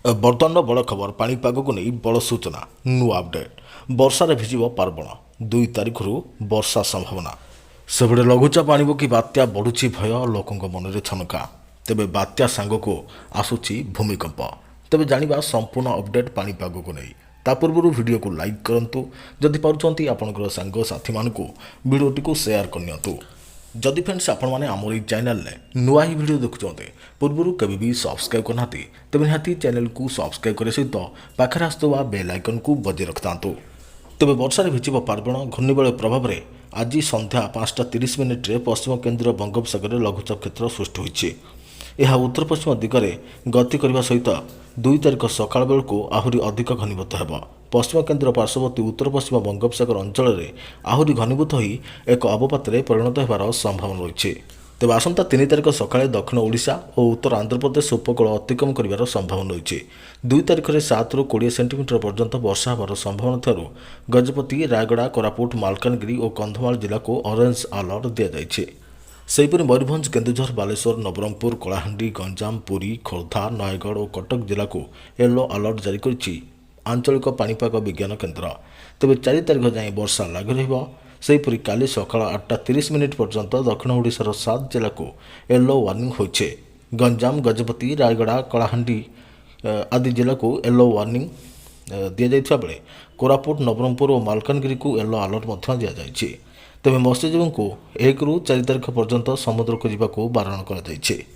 ବର୍ତ୍ତମାନର ବଡ଼ ଖବର ପାଣିପାଗକୁ ନେଇ ବଡ଼ ସୂଚନା ନୂଆ ଅପଡେଟ୍ ବର୍ଷାରେ ଭିଜିବ ପାର୍ବଣ 2 ତାରିଖରୁ ବର୍ଷା ସମ୍ଭାବନା। ସେପଟେ ଲଘୁଚାପ ଆଣିବ କି ବାତ୍ୟା ବଢ଼ୁଛି ଭୟ ଲୋକଙ୍କ ମନରେ ଛନକା। ତେବେ ବାତ୍ୟା ସାଙ୍ଗକୁ ଆସୁଛି ଭୂମିକମ୍ପ। ତେବେ ଜାଣିବା ସମ୍ପୂର୍ଣ୍ଣ ଅପଡେଟ୍ ପାଣିପାଗକୁ ନେଇ। ତା ପୂର୍ବରୁ ଭିଡ଼ିଓକୁ ଲାଇକ୍ କରନ୍ତୁ, ଯଦି ପାରୁଛନ୍ତି ଆପଣଙ୍କର ସାଙ୍ଗସାଥିମାନଙ୍କୁ ଭିଡ଼ିଓଟିକୁ ସେୟାର କରିନିଅନ୍ତୁ। जदि फ्रेंड्स आपण मैंने आम ये चैनल नुआ ही वीडियो देखुंते पूर्व केवे भी सब्सक्राइब करना तेज निहाती चैनल को सब्सक्राइब करने सहित पाखे आसुवा बेल आइकन को बजाय रखिता। तेज वर्षार भिजिब पार्वण घूर्णिबल प्रभाव में आज संध्या 5:30 पश्चिम केन्द्रीय बंगोपसागर में लघुचाप क्षेत्र सृष्टि होती। यह उत्तर पश्चिम दिगरे गति करने सहित 2 तारिख सकाल बेलू आहरी अधिक घनीभूत हो। पश्चिम केन्द्र पार्श्ववर्ती उत्तर पश्चिम बंगोपसागर अंचल में आहरी घनीभूत हो एक अवपात परिणत होबार संभावना रही। तेज आसंता 3 तारिख सकाଳେ दक्षिण ओडिशा और उत्तर आंध्रप्रदेश उपकूल अतिक्रम कर संभावना रही। 2 तारिख में 7 ରୁ 20 सेंटीमीटर पर्यंत वर्षा होबार संभावना थी। गजपति, रायगड़ा, कोरापुट, मालकानगिरी और कंधमाल जिला को ऑरेंज अलर्ट दि जाएगी। सेहीपरि मयूरभंज, केन्दुझर, बालेश्वर, नवरंगपुर, कलाहांडी, गंजाम, पुरी, खोर्धा, नयगढ़ और कटक जिला को येलो अलर्ट जारी करिछि आंचलिक पाणीपाग विज्ञान केन्द्र। तेज 4 तारिख जाए वर्षा लगी रहीपरि काली सकाळ 8:30 पर्यंत दक्षिण ओडिशार 7 जिला को येलो वार्निंग होइछे। गंजाम, गजपति, रायगड़ा, कलाहांडी आदि जिला को येलो वार्निंग दि जाइथिबा बेले कोरापुट, नवरंगपुर और मालकानगिरी को येलो अलर्ट मध्य दि जाइछि। तेज मत्स्यजीवी को 1 ରୁ 4 तारिख पर्यंत समुद्र को जावाक बारण कर।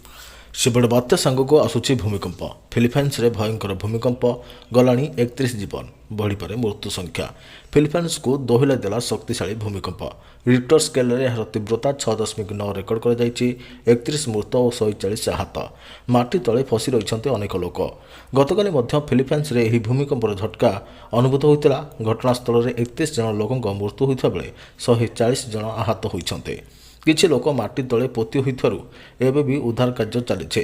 सेपटे बात्या सांगक आसूची भूमिकंप। फिलिपाइन्स रे भयंकर भूमिकंप गलानी 31 जीवन बढ़ीपे मृत्यु संख्या। फिलिपाइन्स को दोहिला देला शक्तिशाली भूमिकंप। रिक्टर स्केल रे यार तीव्रता 6.9 रेकर्ड कर 31 मृत और 140 आहत। माटी तले फसी रही अनेक लोक। गतकाली फिलिपाइन्स रे एही भूमिकंपर झटका अनुभूत होता। घटनास्थल में 31 जन लोक मृत्यु होता बेले 140 जन आहत होती। किछि लोक माटी तले पोती होइथारु एबे भी उद्धार कार्य चलीछे।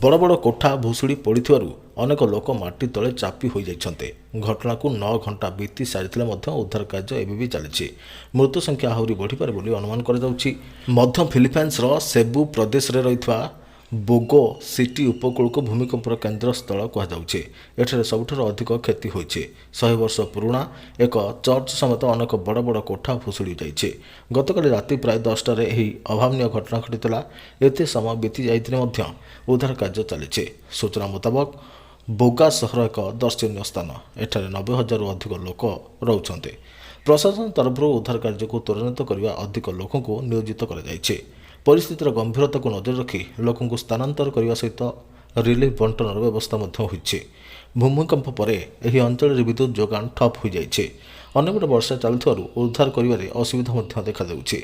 बड़ बड़ कोठा भुशुड़ी पड़िथिबारु अनेक लोक माटी तले चापी होई जाइछन्ते। घटना को 9 घंटा बीती सारिथिले मध्य उद्धार कार्य एबे भी चलीछे। मृत्यु संख्या आहुरी बढ़िपारे बोली अनुमान करा जाउछि। मध्य फिलिपाइन्स रो सेबु प्रदेश रे रहितवा बोगो सिटी उपकूल को भूमिकंपर केन्द्र स्थल कहुचे। एठारे सबुठार अधिक क्षति होइछे। 100 वर्ष पुराणा एक चर्च समेत अनेक बड़ बड़ कोठा भुशुड़ी जाइछे। गतकाली राति प्राय 10टार यही अभावनीय घटना घटिला। एते समय बीती जाइतिले मध्य उद्धार कार्य चलीछे। सूचना मुताबक बोगा सहर एक दर्शनीय स्थान। एठारे 90,000 अधिक लोक रहउछन्ते। प्रशासन तरफ उद्धार कार्य को त्वरान्वित करने अधिक लोक को नियोजित कर परिस्थितिर गंभीरता को नजर रखी लोकों को स्थानांतर करने सहित रिलीफ बंटनर व्यवस्था होइछे। भूमिकंप पर यह अंचल विद्युत जोगान ठप हो जाइछे। अनेक वर्षा चलुथिबारु उद्धार करिबारे असुविधा देखा देउछे।